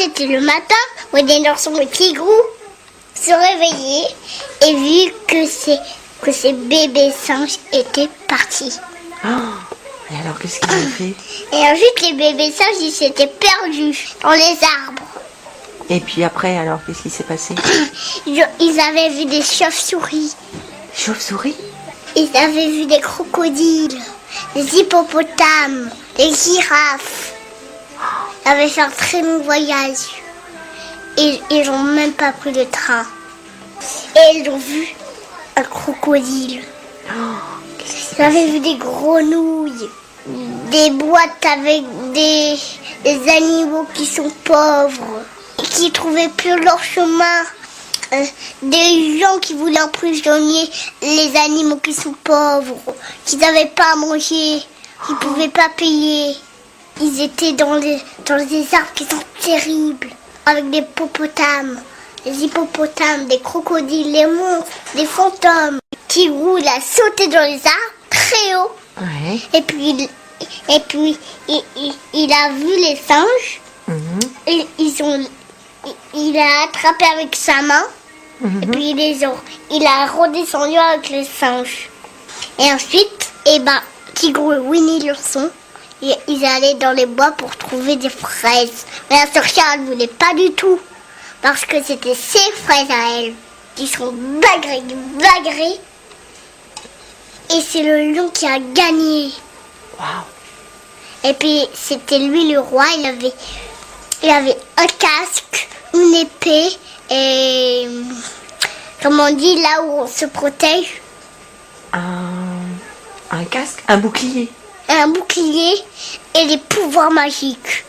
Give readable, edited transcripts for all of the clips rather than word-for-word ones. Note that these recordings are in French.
c'était le matin, Winnie-l'ourson et Tigrou se réveillaient et vu que ces bébés singes étaient partis. Oh, et alors, qu'est-ce qu'ils ont fait? Et ensuite, les bébés singes, ils s'étaient perdus dans les arbres. Et puis après, alors, qu'est-ce qui s'est passé? Ils avaient vu des chauves-souris. Chauve-souris? Ils avaient vu des crocodiles, des hippopotames, des girafes. Ils avaient fait un très long voyage. Et ils n'ont même pas pris le train. Et ils ont vu un crocodile. Ils avaient vu des grenouilles, des boîtes avec des animaux qui sont pauvres et qui ne trouvaient plus leur chemin. Des gens qui voulaient emprisonner les animaux qui sont pauvres, qui n'avaient pas à manger, qui ne pouvaient pas payer. Ils étaient dans des arbres qui sont terribles, avec des hippopotames, des crocodiles, des monstres, des fantômes. Tigrou, il a sauté dans les arbres, très haut. Ouais. Et puis il a vu les singes. Et il a attrapé avec sa main. Et puis il a redescendu avec les singes. Et ensuite, Tigrou et Winnie-l'ourson, ils allaient dans les bois pour trouver des fraises. Mais la sœur Charles ne voulait pas du tout. Parce que c'était ses fraises à elle qui sont bagrées. Et c'est le lion qui a gagné. Waouh. Et puis c'était lui le roi. Il avait un casque, une épée et comment on dit là où on se protège. Un casque, un bouclier. Un bouclier et des pouvoirs magiques.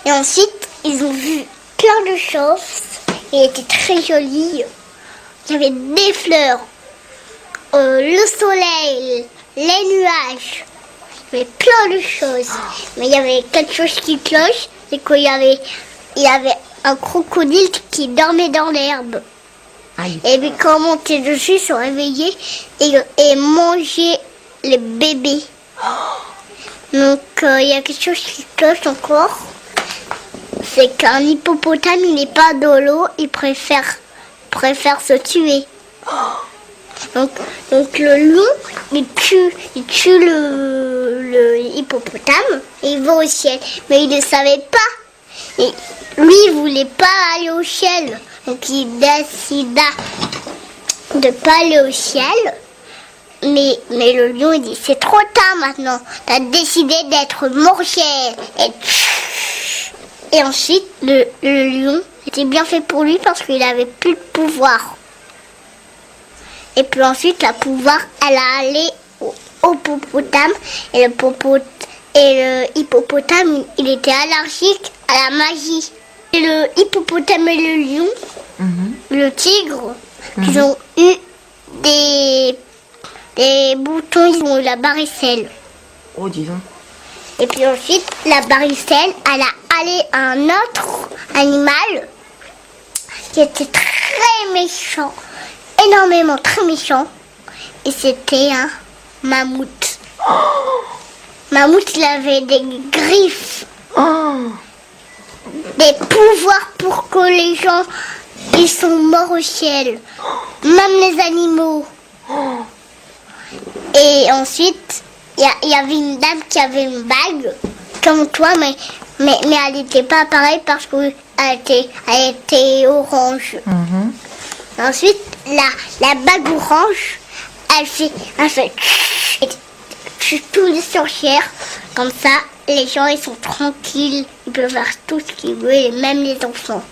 Et ensuite ils ont vu plein de choses. Il était très joli. Il y avait des fleurs, le soleil, les nuages. Il y avait plein de choses. Mais il y avait quelque chose qui cloche. C'est qu'il y avait un crocodile qui dormait dans l'herbe. Aïe. Et puis quand on montait dessus, ils se réveillaient et mangeaient les bébés. Donc il y a quelque chose qui cloche encore. C'est qu'un hippopotame, il n'est pas dans l'eau, il préfère se tuer. Donc le lion, il tue le hippopotame et il va au ciel. Mais il ne savait pas. Et lui, il ne voulait pas aller au ciel. Donc il décida de ne pas aller au ciel. Mais le lion, il dit, c'est trop tard maintenant. Tu as décidé d'être mangé. Et ensuite, le lion, c'était bien fait pour lui parce qu'il n'avait plus de pouvoir. Et puis ensuite, la pouvoir, elle a allé au hippopotame. Et le hippopotame, il était allergique à la magie. Et le hippopotame et le lion, le tigre, ils ont eu des boutons, ils ont eu la varicelle. Oh, dis donc. Et puis ensuite, la varicelle, elle a allé à un autre animal qui était très méchant. Énormément très méchant, et c'était un mammouth. Mammouth, il avait des griffes, des pouvoirs pour que les gens ils sont morts au ciel, même les animaux. Et ensuite il y avait une dame qui avait une bague comme toi, mais elle n'était pas pareille parce qu'elle était orange. Ensuite, la bague orange, elle fait tous les sorcières. Comme ça, les gens, ils sont tranquilles. Ils peuvent faire tout ce qu'ils veulent, et même les enfants.